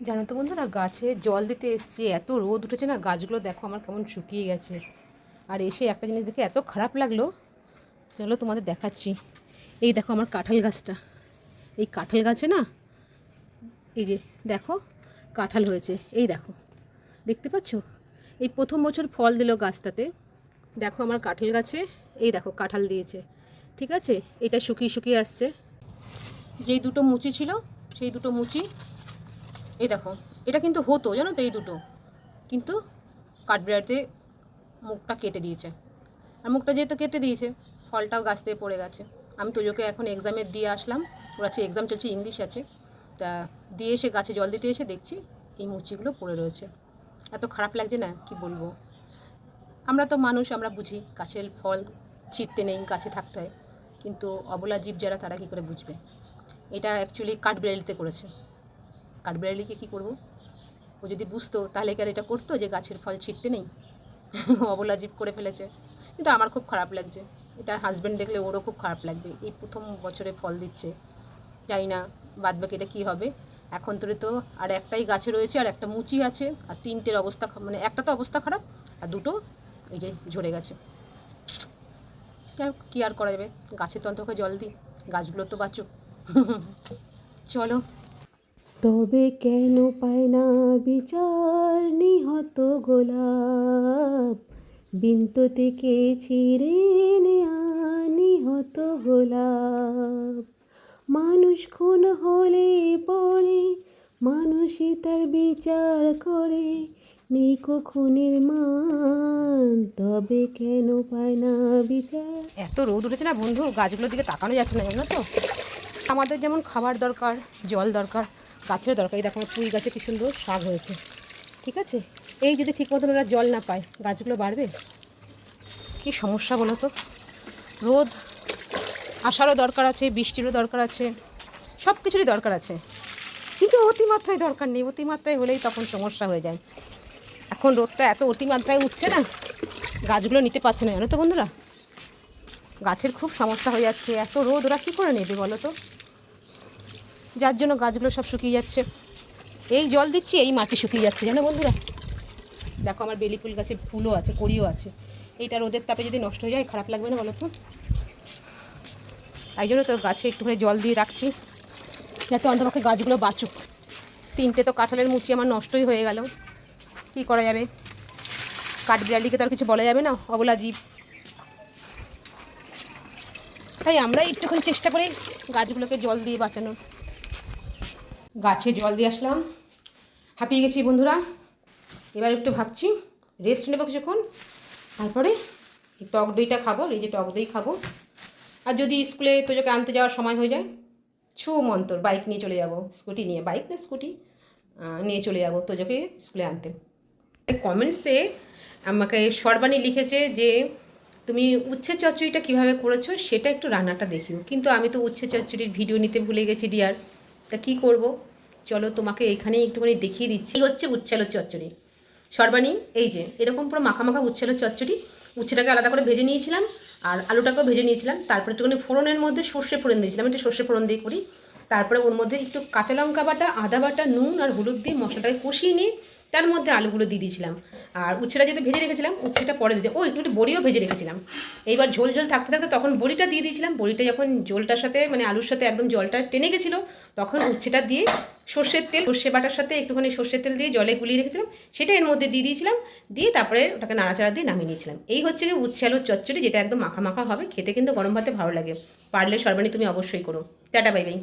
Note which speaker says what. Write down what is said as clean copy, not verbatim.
Speaker 1: জানো তো বন্ধুরা, গাছে জল দিতে এসছি, এত রোদ উঠেছে না, গাছগুলো দেখো আমার কেমন শুকিয়ে গেছে। আর এসে একটা জিনিস দেখে এত খারাপ লাগলো, চলো তোমাদের দেখাচ্ছি। এই দেখো আমার কাঁঠাল গাছটা, এই কাঁঠাল গাছে না, এই যে দেখো কাঁঠাল হয়েছে, এই দেখো দেখতে পাচ্ছ, এই প্রথম বছর ফল দিল গাছটাতে। দেখো আমার কাঁঠাল গাছে এই দেখো কাঁঠাল দিয়েছে, ঠিক আছে। এটা শুকিয়ে শুকিয়ে আসছে, যেই দুটো মুচি ছিল সেই দুটো মুচি, এই দেখো এটা কিন্তু হতো জানো তো, এই দুটো কিন্তু কাঠবিড়ালিতে মুখটা কেটে দিয়েছে। আর মুখটা যেহেতু কেটে দিয়েছে, ফলটাও গাছ থেকে পড়ে গেছে। আমি তোজোকে এখন এক্সামে দিয়ে আসলাম, ওর আছে এক্সাম চলছে, ইংলিশ আছে, তা দিয়ে এসে গাছে জল দিতে এসে দেখছি এই মুচিগুলো পড়ে রয়েছে। এত খারাপ লাগছে না, কি বলবো। আমরা তো মানুষ, আমরা বুঝি গাছের ফল ছিঁড়তে নেই, গাছে থাকতে হয়, কিন্তু অবলা জীব যারা, তারা কী করে বুঝবে। এটা অ্যাকচুয়ালি কাঠবিড়ালিতে করেছে। কাঠবিড়ালিকে কী করবো, ও যদি বুঝতো তাহলে কি আর এটা করতো যে গাছের ফল ছিঁড়তে নেই। অবলা জীব করে ফেলেছে। কিন্তু আমার খুব খারাপ লাগছে, এটা হাজব্যান্ড দেখলে ওরও খুব খারাপ লাগবে। এই প্রথম বছরে ফল দিচ্ছে, জানি না বাদবাকি এটা কী হবে। এখন তোরে তো আর একটাই গাছে রয়েছে, আর একটা মুচি আছে, আর তিনটের অবস্থা মানে একটা তো অবস্থা খারাপ, আর দুটো এই যে ঝরে গেছে। যাই হোক, কী আর করা যাবে, গাছের তো অন্তত জল দিই, গাছগুলো তো বাঁচুক। চলো।
Speaker 2: তবে কেন পায় না বিচার নিহত গোলাপ, বিন্তু থেকে ছিঁড়ে নেয়া নিহত গোলাপ। মানুষ খুন হলে পরে মানুষই তার বিচার করে, নেই কো খুনের মান, তবে কেন পায় না বিচার।
Speaker 1: এত রোদ উঠেছে না বন্ধু, গাছগুলোর দিকে তাকানো যাচ্ছে না, জানো তো। আমাদের যেমন খাবার দরকার, জল দরকার, গাছের দরকার। এই দেখো আমার পুঁই গাছে কী সুন্দর শাক হয়েছে, ঠিক আছে। এই যদি ঠিক মতন ওরা জল না পায়, গাছগুলো বাড়বে? কী সমস্যা বলো তো। রোদ আসারও দরকার আছে, বৃষ্টিরও দরকার আছে, সব কিছুরই দরকার আছে, কিন্তু অতিমাত্রায় দরকার নেই। অতিমাত্রায় হলেই তখন সমস্যা হয়ে যায়। এখন রোদটা এত অতিমাত্রায় উঠছে না, গাছগুলো নিতে পারছে না, জানো তো বন্ধুরা। গাছের খুব সমস্যা হয়ে যাচ্ছে, এত রোদ ওরা কী করে নেবে বলো তো। যার জন্য গাছগুলো সব শুকিয়ে যাচ্ছে। এই জল দিচ্ছি, এই মাটি শুকিয়ে যাচ্ছে, জানো বন্ধুরা। দেখো আমার বেলি ফুল গাছে ফুলও আছে, কড়িও আছে। এইটা রোদের তাপে যদি নষ্ট হয়ে যায়, খারাপ লাগবে না বলো তো। তাই জন্য তো গাছে একটুখানি জল দিয়ে রাখছি, যাতে অন্তপক্ষে গাছগুলো বাঁচুক। তিনটে তো কাঁঠালের মুচি আমার নষ্টই হয়ে গেল, কী করা যাবে। কাঠবিড়ালিকে তো আর কিছু বলা যাবে না, অবলা জীব। তাই আমরা একটুখানি চেষ্টা করি গাছগুলোকে জল দিয়ে বাঁচানোর। গাছে জল দিয়ে আসলাম, হাঁপিয়ে গেছি বন্ধুরা। এবার একটু ভাবছি রেস্ট নেবো কিছুক্ষণ, তারপরে এই টক দইটা খাবো, এই যে টক দই খাবো। আর যদি স্কুলে তোজোকে আনতে যাওয়ার সময় হয়ে যায়, ছু মন্তর বাইক নিয়ে চলে যাব, স্কুটি নিয়ে, বাইক না স্কুটি নিয়ে চলে যাব তোজোকে স্কুলে আনতে। কমেন্টসে আমাকে সর্বাণী লিখেছে যে তুমি উচ্ছে চচ্চড়িটা কীভাবে করেছো সেটা একটু রান্নাটা দেখিও। কিন্তু আমি তো উচ্ছে চচ্চড়ির ভিডিও নিতে ভুলে গেছি ডিয়ার, তা কী করব। চলো তোমাকে এখানেই একটুখানি দেখিয়ে দিচ্ছি। এই হচ্ছে উচ্ছে আলুর চচ্চড়ি সর্বাণী। এই যে এরকম পুরো মাখা মাখা উচ্ছে আলুর চচ্চড়ি। উচ্ছেটাকে আলাদা করে ভেজে নিয়েছিলাম, আর আলুটাকেও ভেজে নিয়েছিলাম। তারপরে একটুখানি ফোড়নের মধ্যে সর্ষে ফোড়ন দিয়েছিলাম, একটু সর্ষে ফোড়ন দিয়ে করি। তারপরে ওর মধ্যে একটু কাঁচা লঙ্কা বাটা, আদা বাটা, নুন আর হলুদ দিয়ে মশলাটাকে কষিয়ে নিয়ে তার মধ্যে আলুগুলো দিয়ে দিয়েছিলাম। আর উচ্ছেটা যেহেতু ভেজে রেখেছিলাম, উচ্ছেটা পরে দিতে একটু বড়িও ভেজে রেখেছিলাম। এইবার ঝোল ঝোল থাকতে থাকতে তখন বড়িটা দিয়ে দিয়েছিলাম। বড়িটা যখন ঝোলটার সাথে মানে আলুর সাথে একদম জলটা টেনে গেছিলো, তখন উচ্ছেটা দিয়ে সর্ষের তেল, সর্ষে বাটার সাথে একটুখানি সর্ষের তেল দিয়ে জলে গুলিয়ে রেখেছিলাম, সেটা এর মধ্যে দিয়ে দিয়েছিলাম। দিয়ে তারপরে ওটাকে নাড়াচাড়া দিয়ে নামিয়ে নিয়েছিলাম। এই হচ্ছে কি উচ্ছে আলুর চচ্চড়ি, যেটা একদম মাখা মাখা হবে, খেতে কিন্তু গরম ভাতে ভালো লাগে। পারলে সর্বাণী তুমি অবশ্যই করো। Tata, bye bye.